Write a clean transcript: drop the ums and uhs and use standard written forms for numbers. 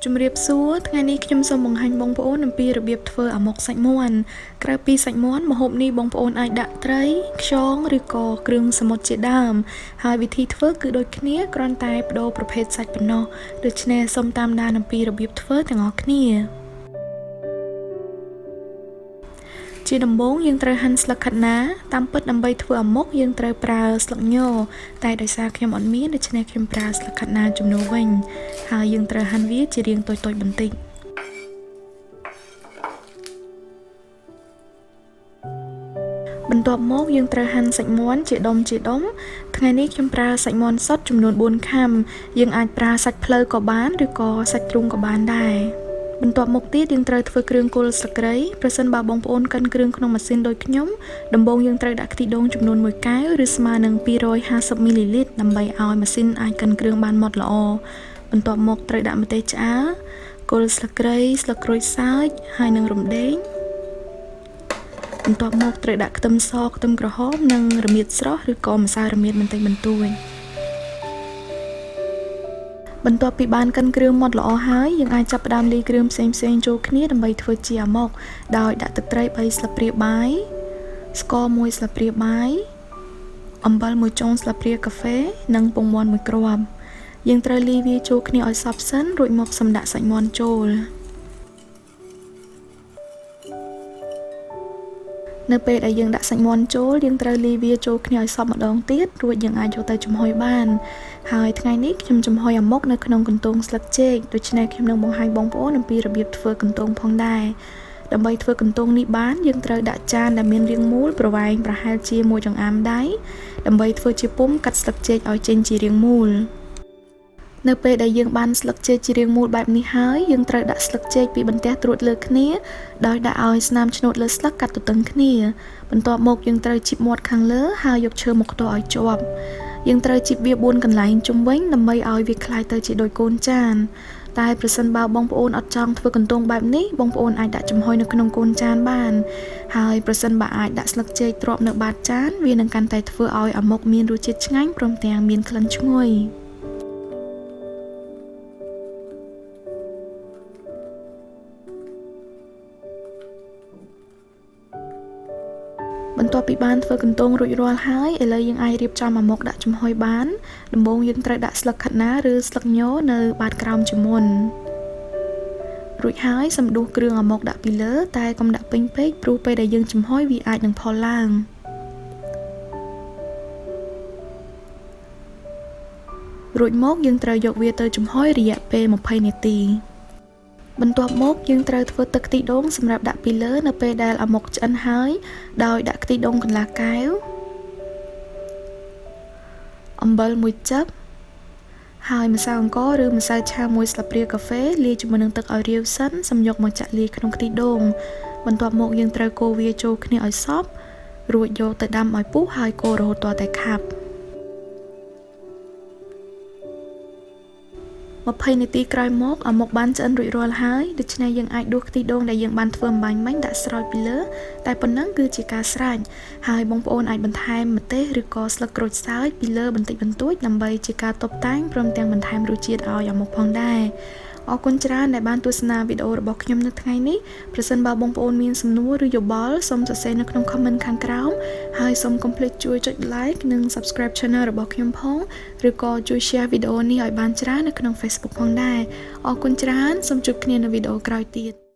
ជំរាបសួរថ្ងៃនេះខ្ញុំសូមបង្ហាញបងប្អូនអំពីរបៀបធ្វើអាម៉ុកសាច់មាន់ក្រៅពីសាច់មាន់ម្ហូបនេះបងប្អូនអាចដាក់ត្រីខ្យងឬក៏គ្រឿងសមុទ្រជាដើមហើយវិធីធ្វើគឺដូចគ្នាគ្រាន់តែបដូរប្រភេទសាច់ប៉ុណ្ណោះដូច្នេះសូមតាមដានអំពីរបៀបធ្វើទាំងអស់គ្នាជាដំបូងយើងត្រូវហាន់ស្លឹកខាត់ណាតាមពិតដើម្បីធ្វើអាម៉ុកយើងត្រូវប្រើស្លឹកញតែដោយសារខ្ញុំអត់មានដូច្នេះខ្ញុំប្រើស្លឹកខាត់ណាជំនួសវិញហើយយើងត្រូវហាន់វាជារាងតូចៗបន្តិចបន្ទាប់មកយើងត្រូវហាន់សាច់មាន់ជាដុំថ្ងៃនេះខ្ញុំប្រើសាច់មាន់សុទ្ធចំនួន4ខាំយើងអាចប្រើសាច់ភ្លៅក៏បានឬក៏សាច់ទ្រូងក៏បានដែរបន្ទាប់មកទៀតយើងត្រូវធ្វើគ្រឿងគល់ស្លឹកគ្រៃប្រសិនបើបងប្អូនកិនគ្រឿងក្នុងម៉ាស៊ីនដូចខ្ញុំដំបូងយើងត្រូវដាក់ខ្ទិះដូងចំនួន1កែវឬស្មើនឹង250មីលីលីត្រដើម្បីឲ្យម៉ាស៊ីនអាចកិនគ្រឿងបានម៉ត់ល្អបន្ទាប់មកត្រូវដាក់ម្ទេសឆ្អើរគល់ស្លឹកគ្រៃស្លឹកក្រូចសើចហើយនិងរំដេងបន្ទាប់មកត្រូវដាក់ខ្ទឹមសខ្ទឹមក្រហមនិងរមៀតស្រស់ឬក៏ម្សៅរមៀតបន្តិចបន្តួចបន្ទាប់ពីបានកិនគ្រឿងម៉ត់ល្អហើយយើងអាចចាប់ផ្ដើមលាយគ្រឿងផ្សេងៗចូលគ្នាដើម្បីធ្វើជាអាម៉ុកដោយដាក់ទឹកត្រី3ស្លាបព្រាបាយស្ករ1ស្លាបព្រាបាយអំបិល1ចុងស្លាបព្រាកាហ្វេនិងពងមាន់1គ្រាប់យើងត្រូវលាយវាចូលគ្នាឲ្យសព្វសិនរួចមកសម្ដាក់សាច់មាន់ចូលនៅពេលដែលយើងដាក់សាច់មាន់ចូលយើងត្រូវលាយវាចូលគ្នាឲ្យសព្វម្ដងទៀតរួចយើងអាចយកទៅចំហុយបានហើយថ្ងៃនេះខ្ញុំចំហុយអាម៉ុកនៅក្នុងកន្ទោងស្លឹកចេកដូច្នេះខ្ញុំនឹងបង្ហាញបងប្អូនអំពីរបៀបធ្វើកន្ទោងផងដែរដើម្បីធ្វើកន្ទោងនេះបានយើងត្រូវដាក់ចានដែលមានរាងមូលប្រវែងប្រហែលជា1ចង្អាមដៃដើម្បីធ្វើជាពុម្ពកាត់ស្លឹកចេកឲ្យចេញជារាងមូលនៅពេលដែលយើងបានស្លឹកចេកជារាងមូលបែបនេះហើយយើងត្រូវដាក់ស្លឹកចេកពីបន្ទះត្រួតលើគ្នាដោយដាក់ឲ្យស្នាមឆ្នូតលើស្លឹកកាត់ទទឹងគ្នាបន្ទាប់មកយើងត្រូវជីបមាត់ខាងលើហើយយកឈើមកខ្ទស់ឲ្យជាប់យើងត្រូវជីបវា4កន្លែងជុំវិញដើម្បីឲ្យវាคล้ายទៅជាដូចកូនចានតែប្រសិនបើបងប្អូនអត់ចង់ធ្វើកន្ទោងបែបនេះបងប្អូនអាចដាក់ចំហុយនៅក្នុងកូនចានបានហើយប្រសិនបើអាចដាក់ស្លឹកចេកទ្រាប់នៅបាតចានវានឹងកាន់តែធ្វើឲ្យអាម៉ុកមានរសជាតិឆ្ងាញ់ព្រមទាំងមានក្លិនឈ្ងុយបន្ទាប់ពីបានធ្វើកន្ទោងរួចរាល់ហើយឥឡូវយើងអាចរៀបចំអាម៉ុកដាក់ចំហុយបានដំបូងយើងត្រូវដាក់ស្លឹកខាត់ណាឬស្លឹកញនៅបាតក្រោមជាមុនរួចហើយសម្ដួសគ្រឿងអាម៉ុកដាក់ពីលើតែកុំដាក់ពេញពេកព្រោះពេលដែលយើងចំហុយវាអាចនឹងផុលឡើងរួចមកយើងត្រូវយកវាទៅចំហុយរយៈពេល20នាទីបន្ទាប់មកយើងត្រូវធ្វើទឹកខ្ទិះដូងសម្រាប់ដាក់ពីលើនៅពេលដែលអាម៉ុកឆ្អិនហើយដោយដាក់ខ្ទិះដូងកន្លះកែវអំបិល1ចឹបហើយម្សៅអង្ករឬម្សៅឆា1ស្លាបព្រាកាហ្វេលាយជាមួយនឹងទឹកឲ្យរាវសិនសម្យកមកចាក់លាយក្នុងខ្ទិះដូងបន្ទាប់មកយើងត្រូវកូរវាចូលគ្នាឲ្យសព្វរួចយកទៅដាំឲ្យពុះហើយកូររហូតទាល់តែខាប់20នាទីក្រោយមកអាម៉ុកបានឆ្អិនរួចរាល់ហើយដូច្នេះយើងអាចដួសខ្ទិះដូងដែលយើងបានធ្វើអំបញ្ញមិញដាក់ស្រោចពីលើតែប៉ុណ្ណឹងគឺជាការស្រេចហើយបងប្អូនអាចបន្ថែមម្ទេសឬក៏ស្លឹកក្រូចសើចពីលើបន្តិចបន្តួចដើម្បីជាការតុបតែងព្រមទាំងបន្ថែមរសជាតិឲ្យអាម៉ុកផងដែរអរគុណច្រើនដែលបានទស្សនាវីដេអូរបស់ខ្ញុំនៅថ្ងៃនេះប្រសិនបើបងប្អូនមានសំណួរឬយោបល់សូមសរសេរនៅក្នុង comment ខាងក្រោមហើយសូមកុំភ្លេចជួយចុច like និង subscribe channel របស់ខ្ញុំផងឬក៏ជួយ share វីដេអូនេះឲ្យបានច្រើននៅក្នុង Facebook ផងដែរអរគុណច្រើនសូមជួបគ្នានៅវីដេអូក្រោយទៀត